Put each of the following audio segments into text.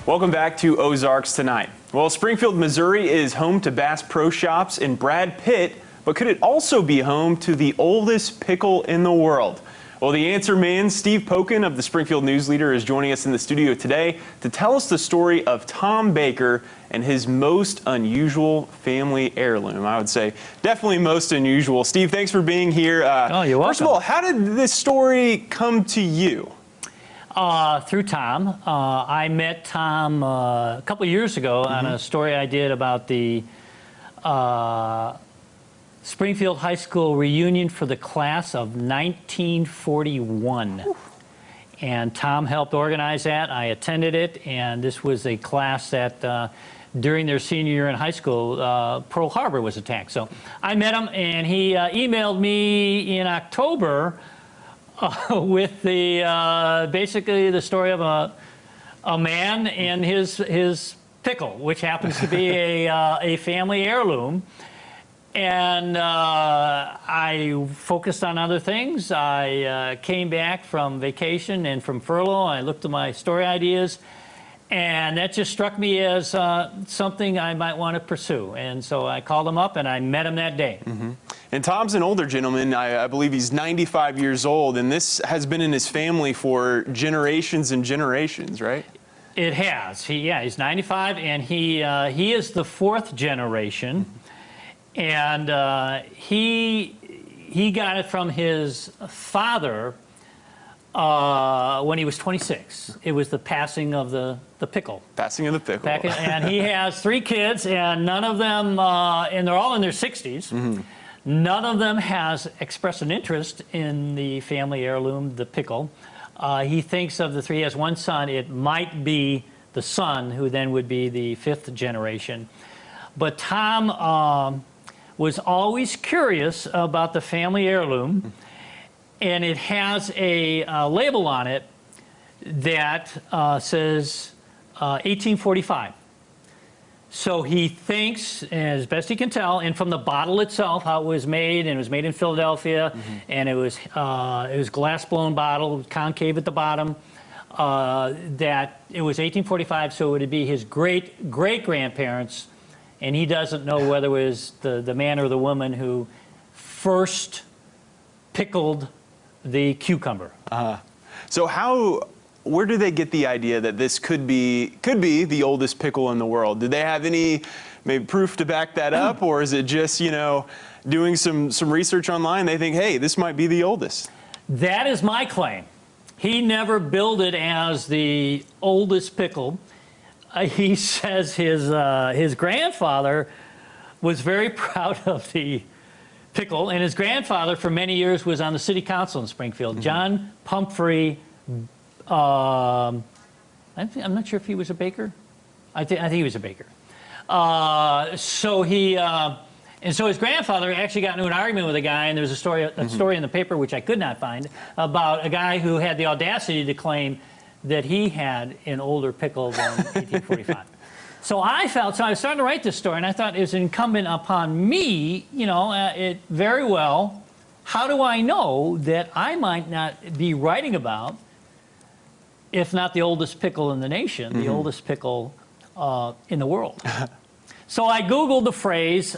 Welcome back to Ozarks Tonight. Well, Springfield, Missouri is home to Bass Pro Shops and Brad Pitt, but could it also be home to the oldest pickle in the world? Well, the answer man, Steve Pokin of the Springfield News Leader, is joining us in the studio today to tell us the story of Tom Baker and his most unusual family heirloom. I would say definitely most unusual. Steve, thanks for being here. Oh, you're welcome. First of all, how did this story come to you? Through Tom. I met Tom a couple of years ago on a story I did about the Springfield High School reunion for the class of 1941. And Tom helped organize that. I attended it, and this was a class that during their senior year in high school, Pearl Harbor was attacked. So I met him, and he emailed me in October with the basically the story of a man and his pickle, which happens to be a family heirloom. And I focused on other things. I came back from vacation and from furlough. I looked at my story ideas, and that just struck me as something I might want to pursue. And so I called him up, and I met him that day. And Tom's an older gentleman. I believe he's 95 years old, and this has been in his family for generations and generations, right? It has. He's 95, and he is the fourth generation. And he got it from his father when he was 26. It was the passing of the pickle. Passing of the pickle. And he has 3 kids, and none of them, and they're all in their 60s. None of them has expressed an interest in the family heirloom, the pickle. He thinks of the 3, he has 1 son. It might be the son, who then would be the 5th generation. But Tom was always curious about the family heirloom, and it has a label on it that says 1845. So he thinks, as best he can tell, and from the bottle itself, how it was made, and it was made in Philadelphia, and it was glass blown bottle, concave at the bottom, that it was 1845, so it would be his great-great-grandparents, and he doesn't know whether it was the man or the woman who first pickled the cucumber. So where do they get the idea that this could be the oldest pickle in the world? Did they have any maybe proof to back that up, or is it just, you know, doing some research online? They think, hey, this might be the oldest. That is my claim. He never billed it as the oldest pickle. He says his grandfather was very proud of the pickle, and his grandfather for many years was on the city council in Springfield. John Pumphrey. I'm not sure if he was a baker. I think he was a baker. So his grandfather actually got into an argument with a guy, and there was a story in the paper, which I could not find, about a guy who had the audacity to claim that he had an older pickle than 1845. So I was starting to write this story, and I thought it was incumbent upon me, you know, very well, how do I know that I might not be writing about, if not the oldest pickle in the nation, the oldest pickle in the world? So I Googled the phrase,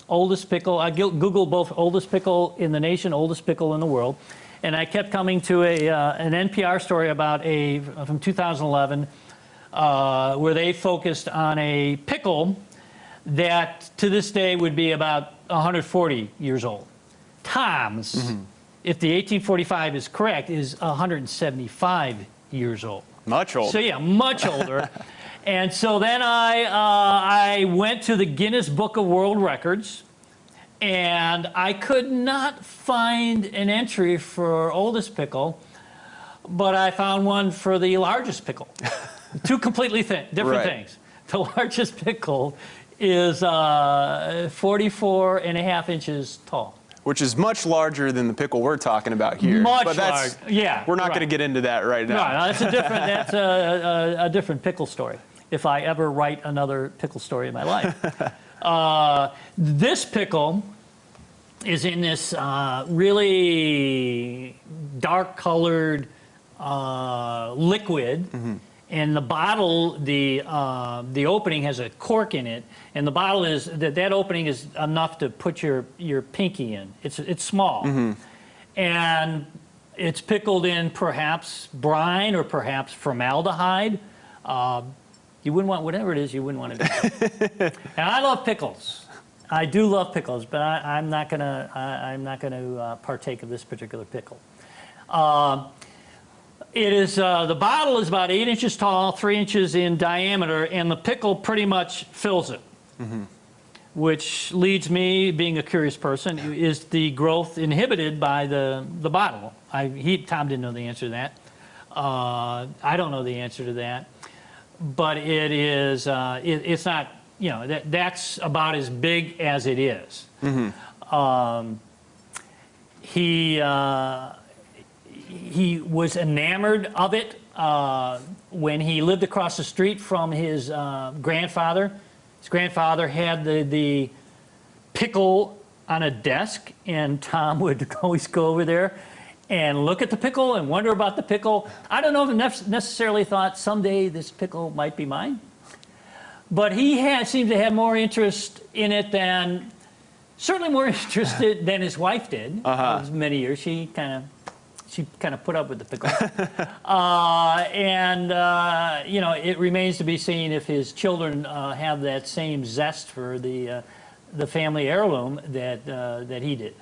oldest pickle. I Googled both oldest pickle in the nation, oldest pickle in the world. And I kept coming to an NPR story about from 2011 where they focused on a pickle that to this day would be about 140 years old. Tom's, if the 1845 is correct, is 175 years old. Much older. So yeah, much older. And so then I went to the Guinness Book of World Records, and I could not find an entry for oldest pickle, but I found one for the largest pickle. 2 completely different things. The largest pickle is 44.5 inches tall. Which is much larger than the pickle we're talking about here. Much larger, yeah. We're not going to get into that right now. No, that's a different pickle story, if I ever write another pickle story in my life. This pickle is in this really dark-colored liquid, And the bottle, the opening has a cork in it, and the bottle is that opening is enough to put your pinky in. It's small, and it's pickled in perhaps brine or perhaps formaldehyde. You wouldn't want, whatever it is, you wouldn't want to do. And I love pickles. I do love pickles, but I'm not gonna partake of this particular pickle. It is the bottle is about 8 inches tall, 3 inches in diameter, and the pickle pretty much fills it. Which leads me, being a curious person, is the growth inhibited by the bottle? Tom didn't know the answer to that. I don't know the answer to that, but it is. It's not. You know, that's about as big as it is. He was enamored of it when he lived across the street from his grandfather. His grandfather had the pickle on a desk, and Tom would always go over there and look at the pickle and wonder about the pickle. I don't know if he necessarily thought someday this pickle might be mine, but he seemed to have more interest in it than, certainly more interested than his wife did. Many years she kind of put up with the pickle. You know, it remains to be seen if his children have that same zest for the family heirloom that he did.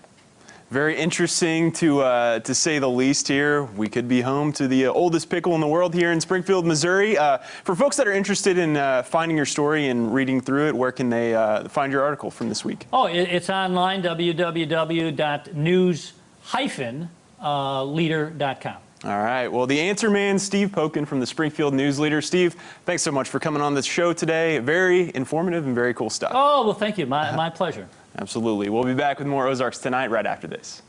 Very interesting to say the least here. We could be home to the oldest pickle in the world here in Springfield, Missouri. For folks that are interested in finding your story and reading through it, where can they find your article from this week? Oh, it's online, www.news-leader.com. All right. Well, the answer man, Steve Pokin from the Springfield News Leader. Steve, thanks so much for coming on this show today. Very informative and very cool stuff. Oh, well, thank you. My pleasure. Absolutely. We'll be back with more Ozarks Tonight right after this.